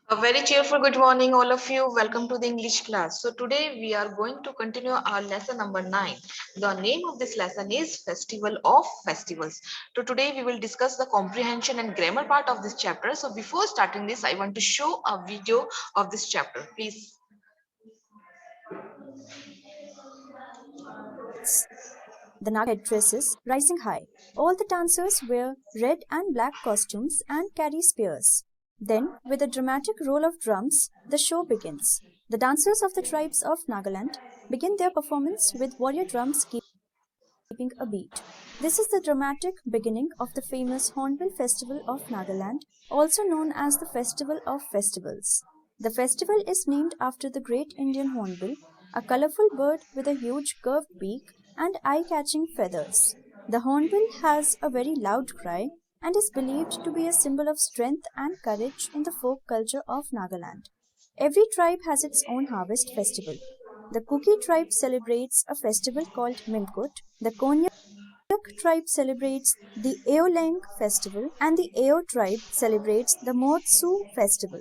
A very cheerful good morning, all of you. Welcome to the English class. So today we are going to continue our lesson number 9. The name of this lesson is Festival of Festivals. So today we will discuss the comprehension and grammar part of this chapter. So before starting this, I want to show a video of this chapter. Please. The Naga headdresses rising high. All the dancers wear red and black costumes and carry spears. Then, with a dramatic roll of drums, the show begins. The dancers of the tribes of Nagaland begin their performance with warrior drums keeping a beat. This is the dramatic beginning of the famous Hornbill Festival of Nagaland, also known as the Festival of Festivals. The festival is named after the great Indian hornbill, a colorful bird with a huge curved beak and eye-catching feathers. The hornbill has a very loud cry and is believed to be a symbol of strength and courage in the folk culture of Nagaland. Every tribe has its own harvest festival. The Kuki tribe celebrates a festival called Mimkut. The Konyak tribe celebrates the Eoleng festival, and the Eo tribe celebrates the Motsu festival.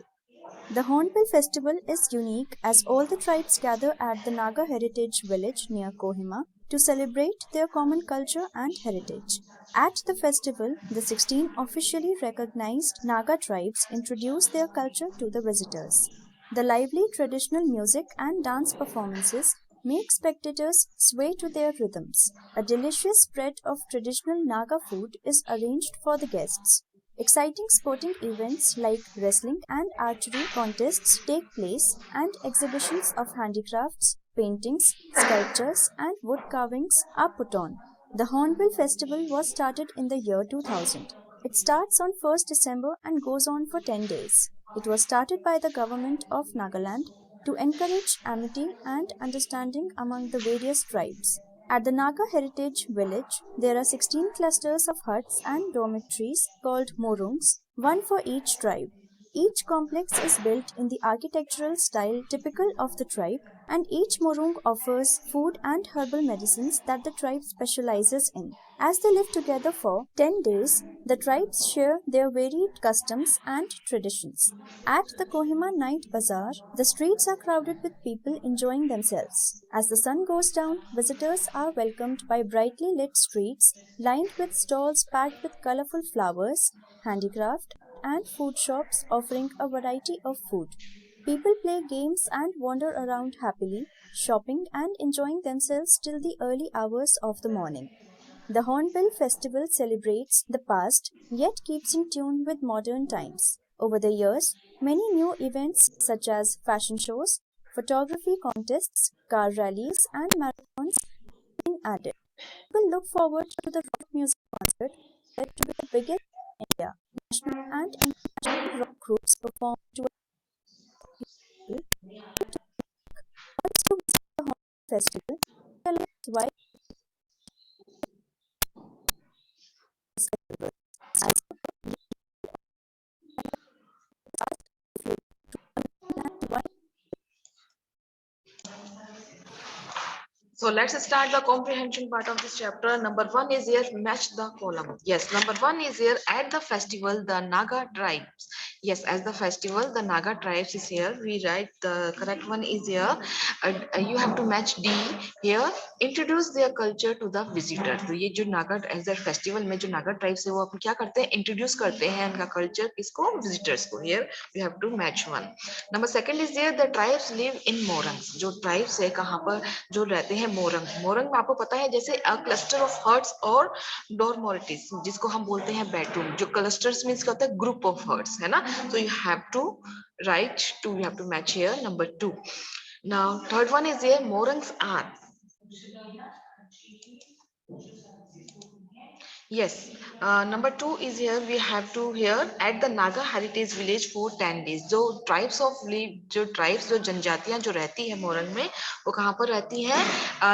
The Hornbill festival is unique as all the tribes gather at the Naga Heritage Village near Kohima to celebrate their common culture and heritage. At the festival, the 16 officially recognized Naga tribes introduce their culture to the visitors. The lively traditional music and dance performances make spectators sway to their rhythms. A delicious spread of traditional Naga food is arranged for the guests. Exciting sporting events like wrestling and archery contests take place, and exhibitions of handicrafts, paintings, sculptures, and wood carvings are put on. The Hornbill Festival was started in the year 2000. It starts on 1st December and goes on for 10 days. It was started by the government of Nagaland to encourage amity and understanding among the various tribes. At the Naga Heritage Village, there are 16 clusters of huts and dormitories called morungs, one for each tribe. Each complex is built in the architectural style typical of the tribe, and each morung offers food and herbal medicines that the tribe specializes in. As they live together for 10 days, the tribes share their varied customs and traditions. At the Kohima Night Bazaar, the streets are crowded with people enjoying themselves. As the sun goes down, visitors are welcomed by brightly lit streets lined with stalls packed with colorful flowers, handicraft, and food shops offering a variety of food. People play games and wander around happily, shopping and enjoying themselves till the early hours of the morning. The Hornbill Festival celebrates the past yet keeps in tune with modern times. Over the years, many new events such as fashion shows, photography contests, car rallies, and marathons have been added. People look forward to the rock music concert said to be the biggest in India. National and international rock groups perform to people who visit the Hornbill Festival. Tell us why this festival. And why So let's start the comprehension part of this chapter. Number 1 is here, match the column. Yes, number 1 is here, at the festival, the Naga tribes. Yes, as the festival, the Naga tribes is here. We write the correct one is here. You have to match D here. Introduce their culture to the visitor. तो ये जो Naga as a festival में जो Naga tribes है वो अपन क्या करते हैं इंट्रोड्यूस करते हैं उनका कल्चर किसको विजिटर्स को here you have to match one number second is there the tribes live in morungs जो ट्राइब्स है कहाँ पर जो रहते हैं मोरंग मोरंग में आपको पता है जैसे अ क्लस्टर ऑफ हर्ट्स और डोरमोरिटीज जिसको हम बोलते हैं बेडरूम जो क्लस्टर्स मींस क्या होता है ग्रुप ऑफ हर्ट्स है ना so you have to write two you have to match here number 2 now third one is here morangs are yes number 2 is here we have to here at the Naga Heritage Village for 10 days जो tribes of जो tribes जो जनजातियां जो रहती है मोरंग में वो कहाँ पर रहती है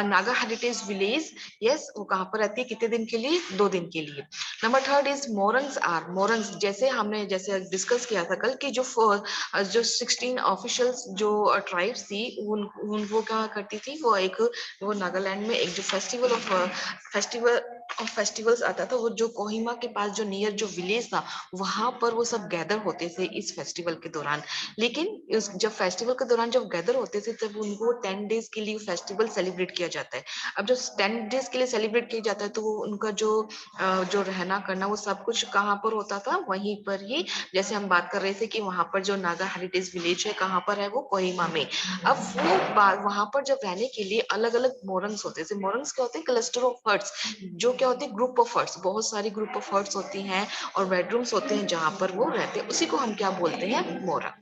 नागा हेरिटेज विलेज यस वो कहाँ पर रहती है कितने दिन के लिए 2 दिन के लिए नंबर थर्ड इज मोरंग्स आर मोरंग्स जैसे हमने जैसे डिस्कस किया था कल कि जो 16 ऑफिशियल्स जो ट्राइब्स थी वो क्या करती थी वो नागालैंड में एक जो फेस्टिवल ऑफ फेस्टिवल्स आता था, वो जो कोहिमा के पास जो नियर जो विलेज था वहां पर वो सब गैदर होते थे इस फेस्टिवल के दौरान। लेकिन जब फेस्टिवल के दौरान जब गैदर होते थे तब उनको 10 डेज के लिए फेस्टिवल सेलिब्रेट किया जाता है। अब जब 10 डेज के लिए सेलिब्रेट किया जाता है तो वो उनका जो रहना करना वो सब कुछ कहाँ पर होता था, वहीं पर ही। जैसे हम बात कर रहे थे कि वहां पर जो नागा हेरिटेज विलेज है कहाँ पर है, वो कोहिमा में। अब वो वहां पर जब रहने के लिए अलग अलग मोरंग्स होते हैं। मोरंग्स क्या होते हैं? क्लस्टर ऑफ हट्स, जो क्या होती है? ग्रुप ऑफ हट्स, बहुत सारी ग्रुप ऑफ हट्स होती हैं और बेडरूम्स होते हैं जहां पर वो रहते हैं, उसी को हम क्या बोलते हैं? मोरा।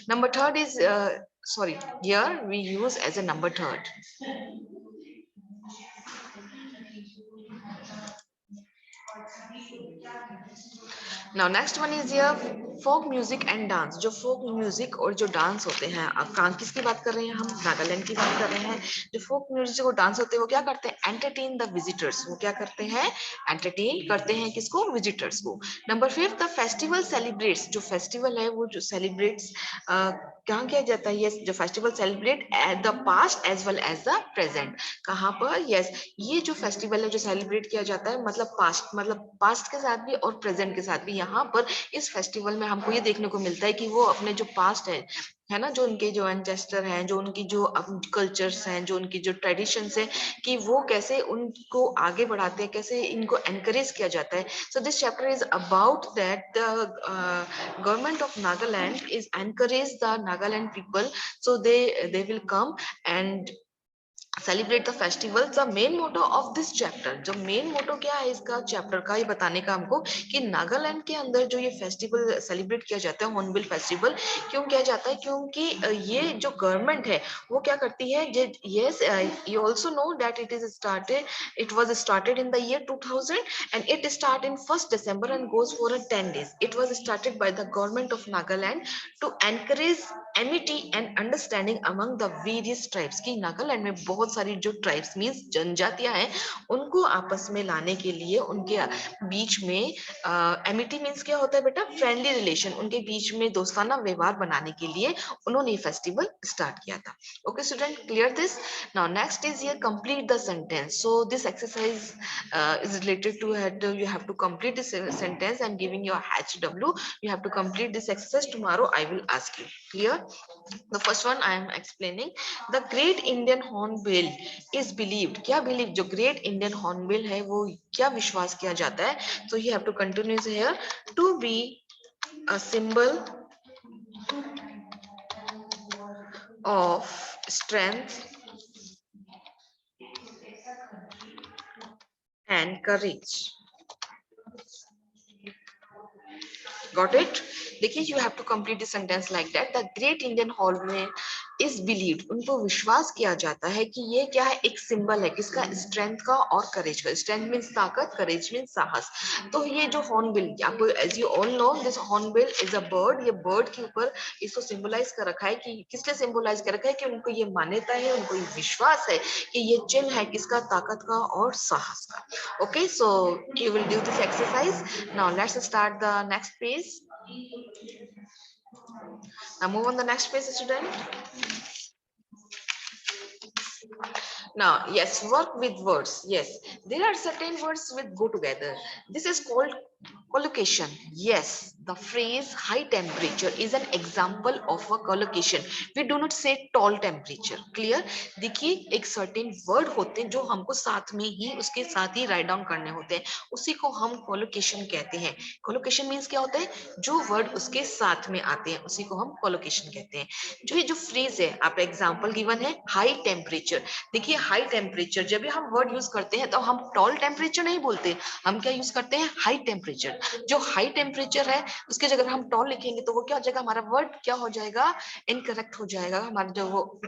Number third is sorry, here we use as a number third. Now next one is here folk music and dance। जो folk music और जो डांस होते हैं, अब कहाँ किसकी बात कर रहे हैं हम? नागालैंड की बात कर रहे हैं। जो folk music और डांस होते हैं वो क्या करते हैं? Entertain the visitors. वो क्या करते हैं? एंटरटेन करते हैं किसको? विजिटर्स को। Number 5, the festival celebrates. जो फेस्टिवल है वो जो सेलिब्रेट्स कहाँ किया जाता है? यस, जो festival celebrate at the past as well as the present. कहाँ पर? यस, ये जो फेस्टिवल है जो सेलिब्रेट किया जाता है मतलब पास्ट के साथ भी और प्रेजेंट के साथ भी। यहाँ पर इस फेस्टिवल में हमको ये देखने को मिलता है कि वो अपने जो पास्ट है ना, जो उनके जो एंसेस्टर हैं, जो उनकी जो कल्चर्स हैं, जो उनकी जो ट्रेडिशंस है, कि वो कैसे उनको आगे बढ़ाते हैं, कैसे इनको एनकरेज किया जाता है। So this chapter is about that the government of Nagaland is encourage the Nagaland people, so they will come and celebrate the festival. The main motto of this chapter, जो मेन मोटो क्या है इसका चैप्टर का, ये बताने का हमको कि नागालैंड के अंदर जो ये फेस्टिवल सेलिब्रेट किया जाता है, हॉर्नबिल फेस्टिवल, क्यों किया जाता है? क्योंकि ये जो गवर्नमेंट है वो क्या करती है? Yes, you also know that it was started in the year 2000 and it start in 1st December and goes for a 10 days. It was started by the government of Nagaland to encourage amity and understanding among the various tribes। की नागालैंड में बहुत सारी जो tribes means जनजातियां हैं, उनको आपस में लाने के लिए, उनके बीच में एमिटी मींस क्या होता है बेटा? फ्रेंडली रिलेशन, उनके बीच में दोस्ताना व्यवहार बनाने के लिए उन्होंने ये फेस्टिवल स्टार्ट किया था। Okay student, clear this? Now next is here complete the sentence. So this exercise is related to you have to complete this sentence. I'm giving you a HW, you have to complete this exercise. Tomorrow I will ask you. Clear? The first one I am explaining, the great Indian hornbill is believed। क्या believe? जो great Indian hornbill है वो क्या विश्वास किया जाता है? So you have to continue here, to be a symbol of strength and courage। Got it? देखिए, you have to complete the sentence like that. The great Indian hornbill is believed। उनको विश्वास किया जाता है कि ये क्या है? एक सिंबल है किसका? स्ट्रेंथ का और करेज का। स्ट्रेंथ मीन्स ताकत, करेज मीन्स साहस। तो ये जो हॉर्नबिल, आपको as you all know this hornbill is a bird. ये बर्ड के ऊपर इसको सिंबलाइज कर रखा है कि किसने सिंबलाइज कर रखा है? कि उनको ये मान्यता है, उनको ये विश्वास है कि ये चिन्ह है किसका? ताकत का और साहस का। Okay, so you will do this exercise. Now let's start the next page. Now move on the next page, student. Now, yes, work with words. Yes, there are certain words which go together. This is called collocation. Yes, the phrase high temperature is an example of a collocation. We do not say tall temperature. Clear? देखिए, एक certain word होते हैं जो हमको साथ में ही उसके साथ ही write down करने होते हैं, उसी को हम collocation कहते हैं। collocation means क्या होता है? जो word उसके साथ में आते हैं उसी को हम collocation कहते हैं। जो ये जो phrase है, आप example given है high temperature। देखिए, हाई टेम्परेचर जब भी हम वर्ड यूज करते हैं तो हम टॉल टेम्परेचर नहीं बोलते, हम क्या यूज करते हैं? High temperature. जो हाई टेम्परेचर है उसके जगह हम टॉल लिखेंगे तो वो क्या हो जाएगा? हमारा वर्ड क्या हो जाएगा? इनकरेक्ट हो जाएगा। हमारा जो वो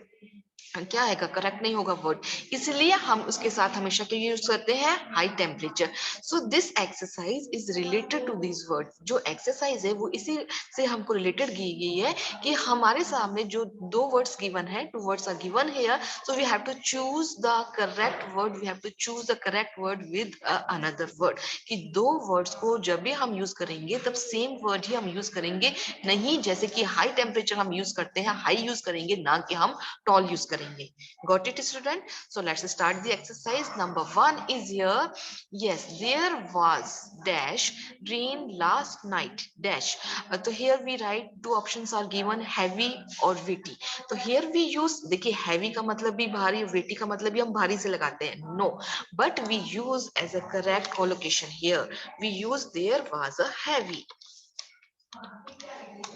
क्या आएगा? करेक्ट नहीं होगा वर्ड। इसलिए हम उसके साथ हमेशा क्या यूज करते हैं? High temperature. So this exercise is related to this word. जो एक्सरसाइज है वो इसी से हमको रिलेटेड की गई है कि हमारे सामने जो दो वर्ड्स गिवन है, two words are given here, so we have to choose the correct word, we have to choose the correct word with another word. कि दो वर्ड्स को जब भी हम यूज करेंगे तब सेम वर्ड ही हम यूज करेंगे, नहीं जैसे कि हाई टेम्परेचर हम यूज करते हैं, हाई यूज करेंगे ना कि हम टॉल यूज करेंगे. Got it, student? So let's start the exercise. Number 1 is here. Yes, there was dash rain last night dash. So here we write two options are given, heavy or weighty. तो here we use, देखिए heavy का मतलब भी भारी, weighty का मतलब भी हम भारी से लगाते हैं. No, but we use as a correct collocation here. We use there was a heavy.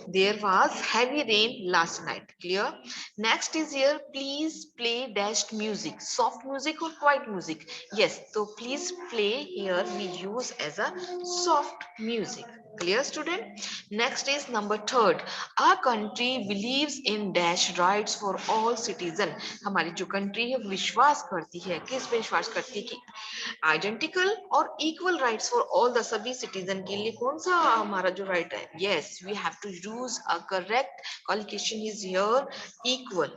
There was heavy rain last night. Clear? Next is here, please play dashed music. Soft music or quiet music? Yes, so please play here we use as a soft music. Clear, student? Next is number 3rd. Our country believes in dash rights for all citizen. हमारी जो country है विश्वास करती है, किस पे विश्वास करती है कि आइडेंटिकल और equal rights for all the सभी सिटीजन के लिए कौन सा हमारा जो राइट है. Yes, we have to use a correct collocation is here equal.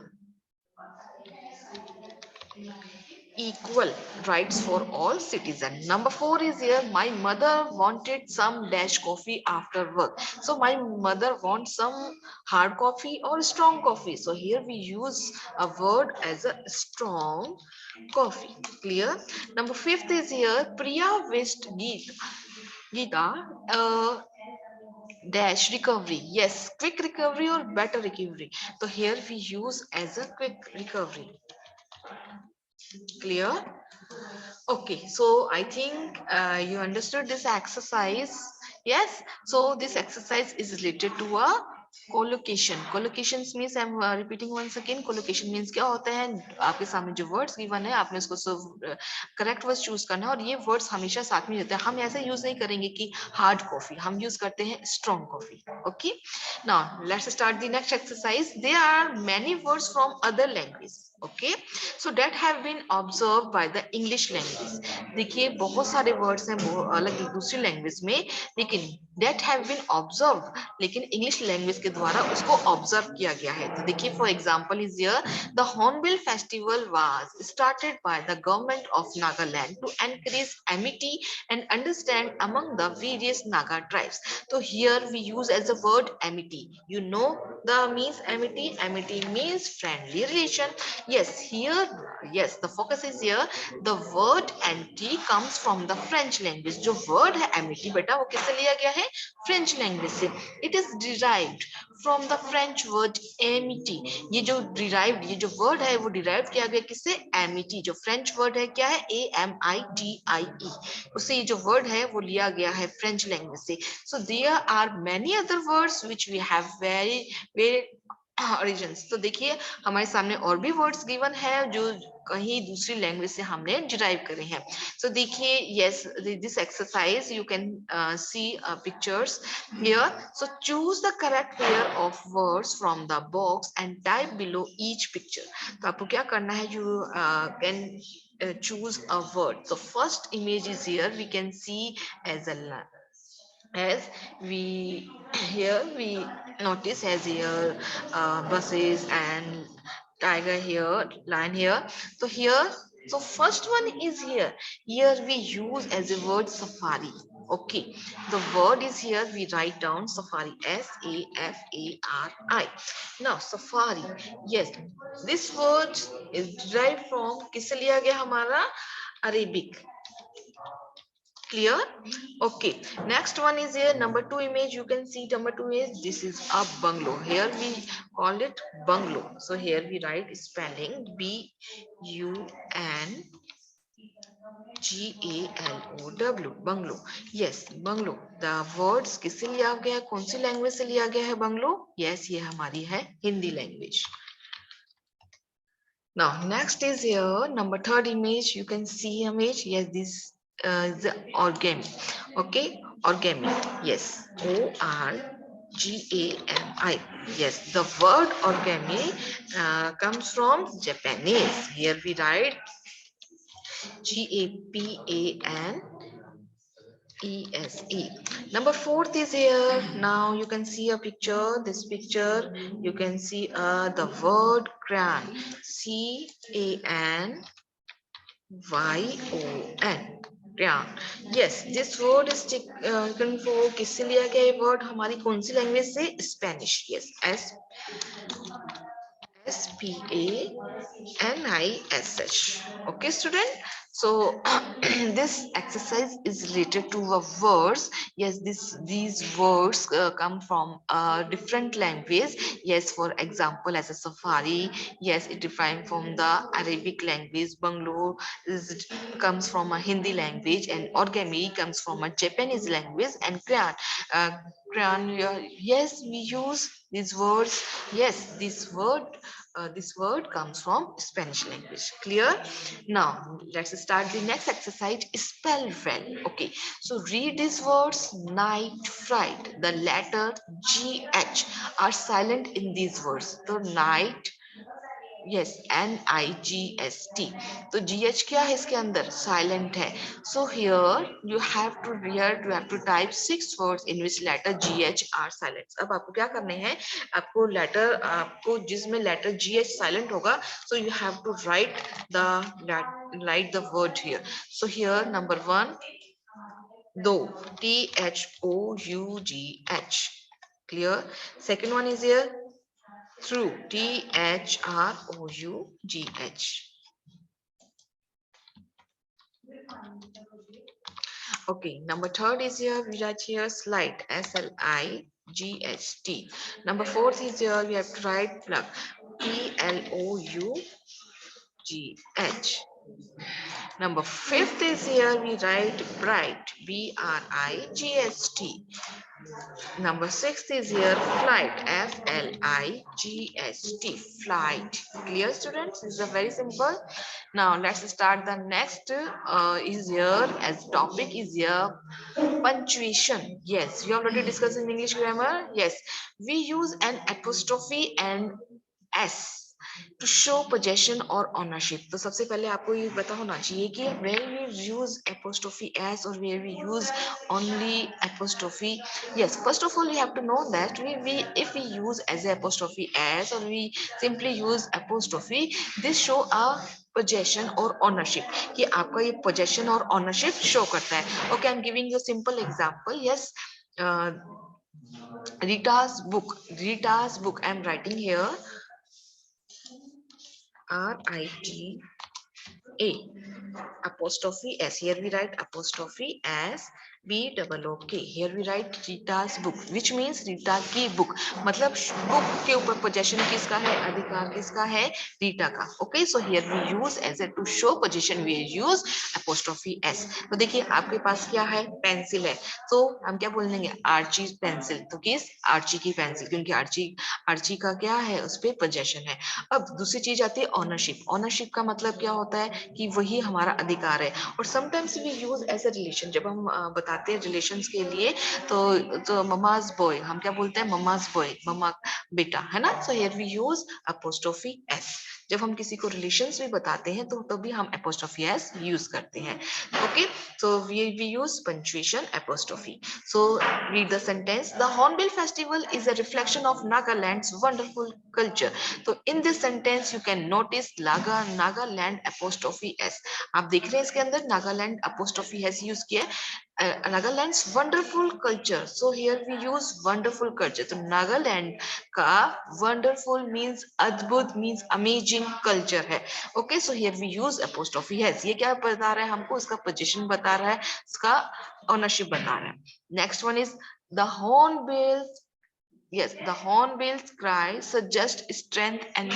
Equal rights for all citizens. Number 4 is here. My mother wanted some dash coffee after work. So my mother wants some hard coffee or strong coffee. So here we use a word as a strong coffee. Clear? Number 5th is here. Priya wished Geeta dash recovery. Yes, quick recovery or better recovery. So here we use as a quick recovery. Clear? Okay, so I think you understood this exercise. Yes, so this exercise is related to a collocation. Collocations means I'm repeating once again. Collocation means क्या होता है, आपके सामने जो words given है आपने उसको correct words choose करना है और ये words हमेशा साथ में रहते हैं. हम ऐसे use नहीं करेंगे कि hard coffee, हम use करते हैं strong coffee. Okay, now let's start the next exercise. There are many words from other languages. Okay, so that have been observed by the English language. देखिए बहुत सारे words हैं अलग दूसरी language में, लेकिन that have been observed, लेकिन English language के द्वारा उसको observe किया गया है. तो देखिए for example is here, the Hornbill festival was started by the government of Nagaland to encourage amity and understand among the various Naga tribes. So here we use as a word amity. You know the means amity. Amity means friendly relation. Yes, here, yes, the focus is here. The word anti comes from the French language. जो word है amity बेटा वो किससे लिया गया है? French language से. It is derived from the French word amity. ये जो derived, ये जो word है वो derived किया गया किससे? Amity. जो French word है क्या है? AMITIE. उससे ये जो word है वो लिया गया है French language से. So there are many other words which we have very origins. तो देखिए हमारे सामने और भी वर्ड्स गिवन है जो कहीं दूसरी लैंग्वेज से हमने डिराइव करे हैं. So देखिए yes, this exercise you can see pictures here. So choose the correct pair of words from the box and type below each picture. तो आपको क्या करना है? You can choose a word. So first image is here. We can see as we here we notice as here buses and tiger here, lion here. So here, so first one is here. Here we use as a word safari. Okay, the word is here. We write down safari, SAFARI. Now safari, yes, this word is derived from किससे लिया गया हमारा? Arabic. Clear? Okay, next one is here. Number 2 image, you can see number 2 is this is a bungalow. Here we call it bungalow. So here we write spelling BUNGALOW, bungalow. Yes, bungalow. The words किससे लिया गया है? कौन सी language से लिया गया है bungalow? Yes, ये हमारी है Hindi language. Now next is here number 3rd image. You can see image. Yes, this the origami. Okay, origami. Yes, ORGAMI. Yes, the word origami comes from Japanese. Here we write GAPANESE. Number 4th is here. Now you can see a picture. This picture you can see the word crayon. CANYON. Crayon. Yes, this word is taken for किससे लिया गया ये word? हमारी कौन सी language से? Spanish. Yes, SPANISH. Okay, student. So this exercise is related to a words. Yes, these words come from a different language. Yes, for example, as a safari. Yes, it defined from the Arabic language. Bangalore comes from a Hindi language, and origami comes from a Japanese language, and uh, crayon. Yes, we use these words. Yes, this word comes from Spanish language. Clear? Now, let's start the next exercise. Spell well. Okay. So, read these words. Night, fright. The letter GH are silent in these words. So, night, yes, NIGST. तो GH क्या है इसके अंदर? Silent है. So here you have to type 6 words in which letter GH are silent. अब आपको क्या करने हैं? आपको जिसमें letter GH silent होगा, so you have to write the word here. So here number 1, do, THOUGH. Clear? Second one is here through, THROUGH. Okay, number third is here, we write here slide, SLIGHT. Number fourth is here, we have to write plug, PLOUGH. Number fifth is here, we write bright, BRIGST. Number 6 is here flight, FLIGST, flight. Clear, students? This is a very simple. Now let's start the next is here as topic is here punctuation. Yes, we already discussed in English grammar. Yes, we use an apostrophe and S to show possession or ownership. तो सबसे पहले आपको ये पता होना चाहिए कि where we use apostrophe s or where we use only apostrophe. Yes, first of all you have to know that if we use as a apostrophe s or we simply use apostrophe, this show a possession or ownership कि आपका ये possession और ownership show करता है. Okay, I'm giving you a simple example. Yes, Rita's book I'm writing here RITA apostrophe s. Here we write apostrophe s BOOK. Here we write Rita's book, which means Rita की book. मतलब book के ऊपर possession किसका है? अधिकार किसका है? Rita का. Okay, so here we use as a to show possession we use apostrophe s. तो देखिए आपके पास क्या है? पेंसिल है. तो हम क्या बोलेंगे? Archie pencil. तो किस? आर्ची की पेंसिल, क्योंकि आर्ची का क्या है? उस पे possession है. अब दूसरी चीज आती है ऑनरशिप. ऑनरशिप का मतलब क्या होता है कि वही हमारा अधिकार है. और sometimes we use as a relation. जब हम बताते हैं रिलेशंस के लिए तो ममाज बॉय हम क्या बोलते हैं? ममाज बॉय, मम्मा बेटा, है ना. So here we use apostrophe S. जब हम किसी को रिलेशंस भी बताते हैं तो तभी हम अपोस्ट्रोफी एस यूज करते हैं. Okay, so we use punctuation apostrophe. So read the sentence. The Hornbill Festival is a reflection of Nagaland's wonderful culture. So in this sentence you can notice Nagaland apostrophe s. आप देख रहे हैं इसके अंदर Nagaland apostrophe s use किया है. Nagaland's wonderful culture. So here we use wonderful culture. तो Nagaland का wonderful means अद्भुत means amazing culture है. Okay, so here we use apostrophe s. ये क्या बता रहा है हमको? इसका पोजीशन बता रहा है, इसका ओनरशिप बता रहा है. Next one is the hornbills. Yes, the hornbill's cry suggest strength and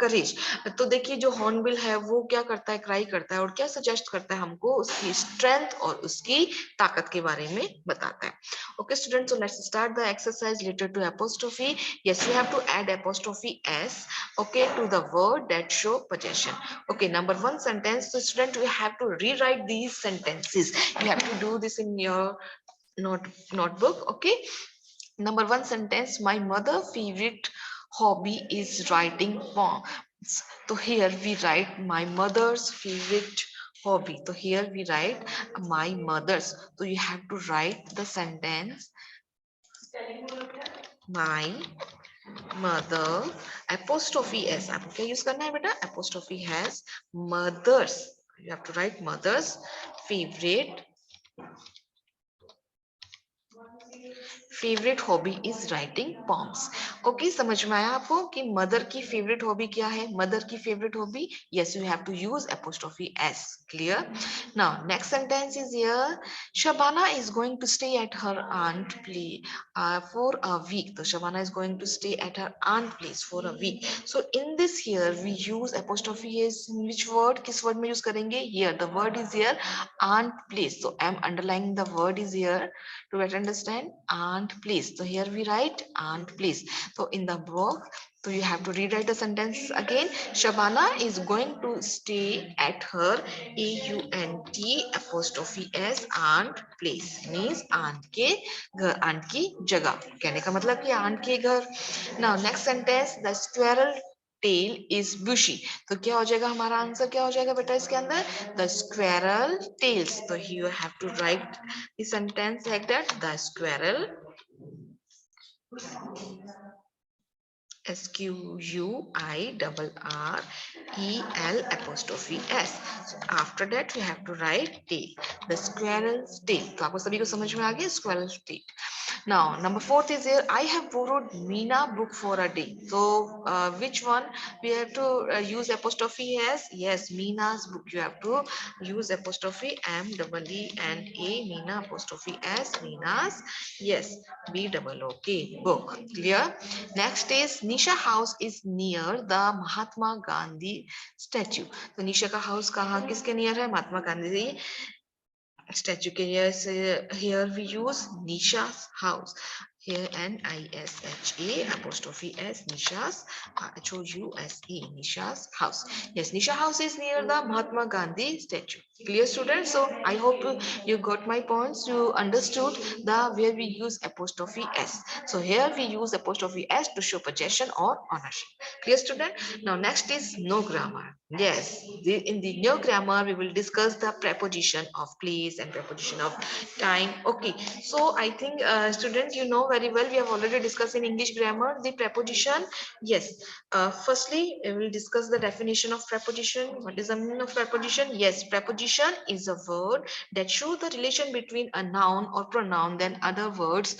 courage. तो देखिए जो hornbill है वो क्या करता है? क्राई करता है और क्या सजेस्ट करता है हमको? उसकी स्ट्रेंथ और उसकी ताकत के बारे में बताता है. Okay, students, so let's start the exercise related to apostrophe. Yes, you have to add apostrophe s, okay, to the word that show possession. Okay, number 1 sentence. So student, we have to rewrite these sentences. You have to do this in your notebook. Okay, number 1 sentence, my mother favorite hobby is writing poems. So here we write my mother's favorite hobby. So here we write my mother's. So you have to write the sentence my mother apostrophe s. आपको क्या use करना है बेटा? apostrophe has mother's. You have to write mother's favorite favorite hobby is writing poems. Okay, समझ में आया आपको कि mother की favorite hobby क्या है? Mother की favorite hobby, yes, you have to use apostrophe s. Clear? Now next sentence is here. Shabana is going to stay at her aunt place for a week. So Shabana is going to stay at her aunt place for a week. So in this here we use apostrophe s in which word? किस word में use करेंगे? Here the word is here aunt place. So I'm underlining the word is here to better understand aunt place. So here we write aunt place. So in the book, so you have to rewrite the sentence again. Shabana is going to stay at her aunt apostrophe s aunt place. Means aunt के घर, aunt की जगह. कहने का मतलब कि aunt के घर. Now next sentence, the squirrel tail is bushy. तो क्या हो जाएगा हमारा आंसर? क्या हो जाएगा बेटा इसके अंदर? The squirrel tails. So you have to write the sentence like that. The squirrel squirrel s. After that we have to write tail. The squirrel's tail. तो आपको सभी को समझ में आ गया? Squirrel's tail. Now, number 4th is here. I have borrowed Meena book for a day. So, which one we have to use apostrophe as? Yes, Meena's book. You have to use apostrophe M-E-E-N-A. Meena apostrophe as Meena's. Yes, B-O-O-K book. Clear? Next is Nisha house is near the Mahatma Gandhi statue. तो निशा का house कहाँ किसके near है? Mahatma Gandhi statue के here we use Nisha's house. Here Nisha apostrophe s Nisha's House. Nisha's house. Yes, Nisha house is near the Mahatma Gandhi statue. Clear, students? So I hope you got my points. You understood the where we use apostrophe s. So here we use apostrophe s to show possession or ownership. Clear, student? Now next is no grammar. Yes, in the no grammar we will discuss the preposition of place and preposition of time. Okay, so I think student, you know very well, we have already discussed in English grammar the preposition. Yes, firstly we will discuss the definition of preposition. What is the meaning of preposition? Yes, preposition is a word that shows the relation between a noun or pronoun than other words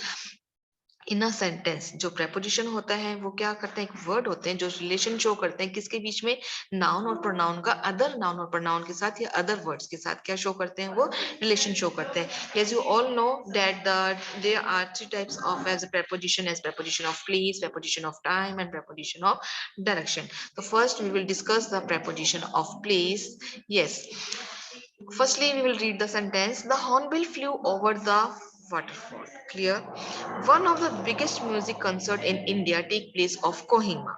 in a sentence. जो preposition होता है वो क्या करते हैं? एक word होते हैं जो रिलेशन शो करते हैं किसके बीच में? नाउन और प्रोनाउन का. अदर नाउन और प्रोनाउन के साथ या अदर वर्ड्स के साथ क्या शो करते हैं? वो रिलेशन शो करते हैं. As you all know that there are 3 types of as a preposition, as preposition of place, preposition of time and preposition of direction. So first we will discuss the preposition of place. Yes, firstly we will read the sentence. The hornbill flew over the waterfall. Clear? One of the biggest music concert in India take place of Kohima.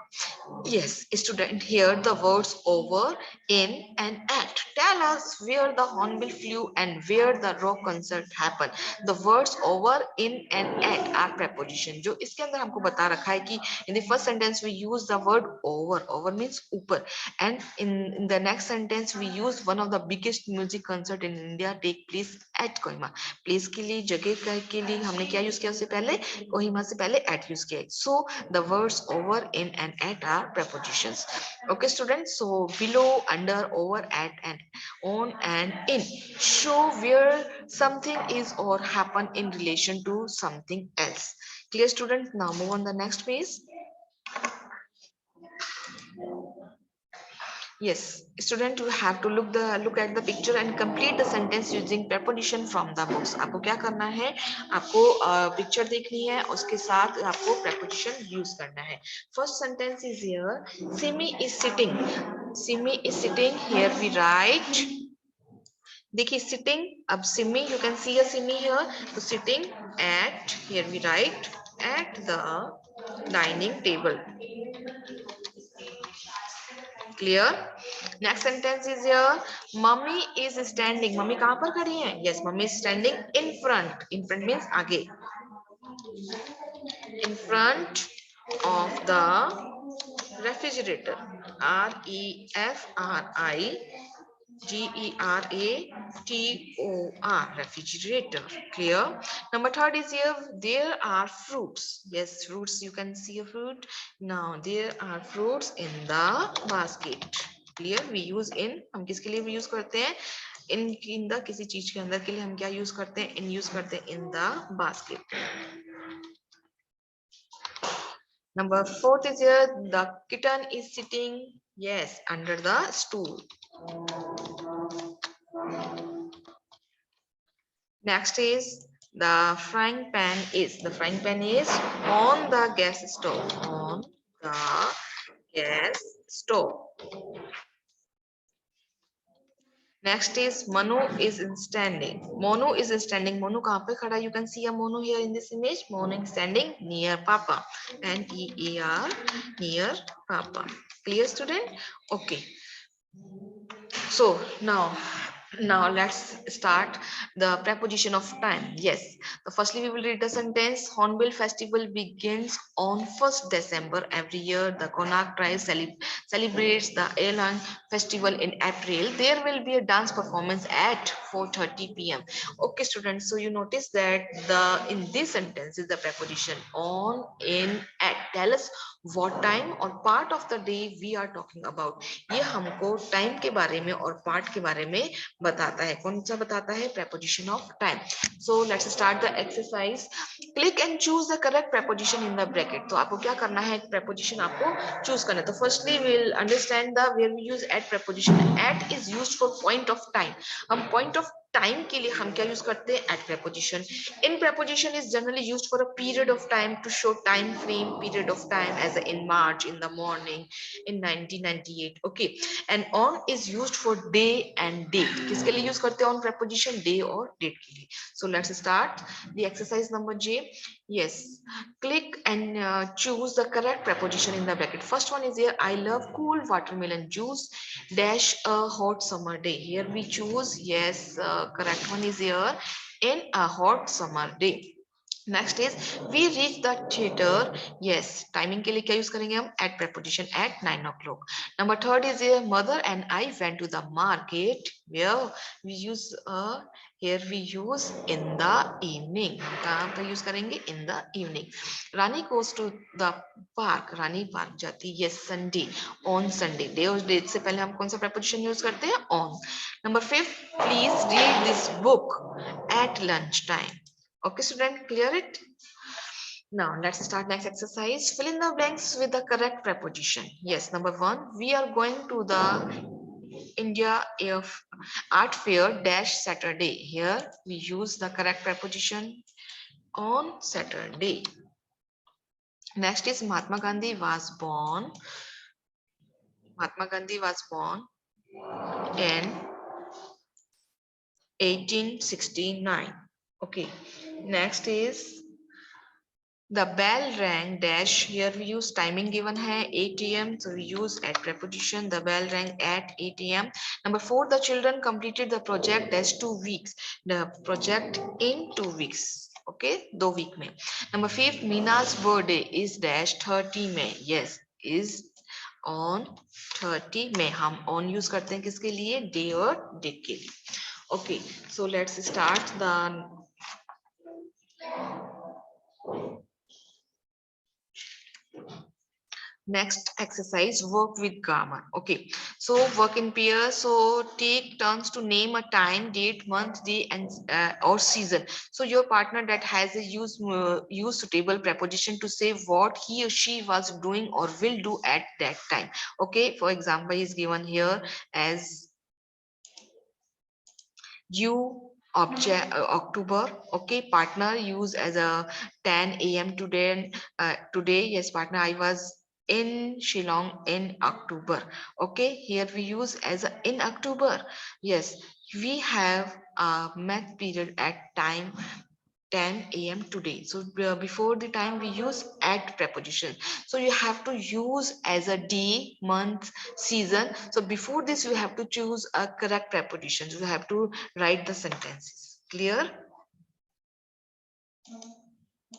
Yes, student, here the words over, in and at tell us where the hornbill flew and where the rock concert happened. The words over, in and at are preposition. जो इसके अंदर हमको बता रखा है कि in the first sentence we use the word over. Over means ऊपर. And in the next sentence we use one of the biggest music concert in India take place at Kohima. Place के लिए, जगह के लिए हमने क्या use किया उससे पहले? कोहिमा से पहले at use किया. So the words over, in and at are prepositions. Okay, students. So below, under, over, at, and on, and in show where something is or happen in relation to something else. Clear, students? Now move on the next page. Yes, student, you have to look at the picture and complete the sentence using preposition from the books. आपको क्या करना है? आपको picture देखनी है, उसके साथ आपको preposition use करना है. First sentence is here. Simi is sitting. Simi is sitting. Here we write. देखिए sitting. अब Simi, you can see a Simi here. So sitting at. Here we write at the dining table. Clear? Next sentence is here. Mummy is standing. Mummy कहाँ पर खड़ी है? Yes, mummy is standing in front. In front means आगे. In front of the refrigerator. refrigerator. Refrigerator. Clear? Number 3rd is here. There are fruits. Yes, fruits. You can see a fruit. Now there are fruits in the basket. Clear? We use in. हम किसके लिए भी use करते हैं? In the किसी चीज के अंदर के लिए हम क्या use करते हैं? In use करते हैं in the basket. Number 4 is here, the kitten is sitting, yes, under the stool. Next is the frying pan is on the gas stove, on the gas stove. Next is Manu is standing. Monu is standing. Monu kahan pe khada? You can see a Monu here in this image. Monu is standing near Papa. N-E-A-R, near Papa. Clear, student? Okay. So now let's start the preposition of time. Yes, firstly we will read the sentence. Hornbill festival begins on 1st December every year. The Konark tribe celebrates the airline festival in April. There will be a dance performance at 4:30 p.m. Okay, students, so you notice that the in this sentence is the preposition on, in, at. Tell us what time or part of the day we are talking about. ये हमको time के बारे में और part के बारे में बताता है. कौन सा बताता है? preposition of time. So let's start the exercise. Click and choose the correct preposition in the bracket. तो आपको क्या करना है? preposition आपको choose करना है. तो firstly we'll understand the where we use at preposition. At is used for point of time. हम point of टाइम के लिए हम क्या यूज करते हैं? At preposition. In preposition is generally used for a period of time to show time frame, period of time, as in March, in the morning, in 1998. Okay, and on is used for day and date. किसके लिए use करते हैं on preposition? Day और date के लिए. So let's start the exercise number J. Yes, click and choose the correct preposition in the bracket. First one is here, I love cool watermelon juice dash a hot summer day. Here we choose, yes, correct one is here, in a hot summer day. Next is we reach the theater. Yes, timing के लिए क्या use करेंगे हम? At preposition at 9 o'clock. Number third is here, mother and I went to the market. Where we use here we use in the evening. हम कहाँ पे use करेंगे? In the evening. Rani goes to the park. Rani park जाती है. Yes, Sunday, on Sunday. Day और date से पहले हम कौन सा preposition यूज करते हैं? On. Number 5, please read this book at lunch time. Okay, student, clear it? Now let's start next exercise. Fill in the blanks with the correct preposition. Yes, number 1, we are going to the India Art Fair dash Saturday. Here we use the correct preposition, on Saturday. Next is Mahatma Gandhi was born. Mahatma Gandhi was born in 1869. Okay. Next is the bell rang dash. Here we use timing given hai 8 a.m. So we use at preposition. The bell rang at 8 a.m. Number 4, the children completed the project dash 2 weeks. The project in 2 weeks. Okay, 2 week mein. Number 5, Mina's birthday is dash 30 May. Yes, is on 30 May. हम on use करते हैं किसके लिए? Day और date के लिए. Okay, so let's start the next exercise, work with grammar. Okay, so work in pairs. So take turns to name a time, date, month, day, and or season. So your partner that has a use suitable preposition to say what he or she was doing or will do at that time. Okay, for example, is given here as you object October. Okay, partner use as a 10 a.m. today. Today, yes, partner, I was in Shillong in October. Okay, here we use as a in October. Yes, we have a math period at time 10 a.m. today. So before the time we use at preposition. So you have to use as a day, month, season. So before this you have to choose a correct preposition. You have to write the sentences. Clear?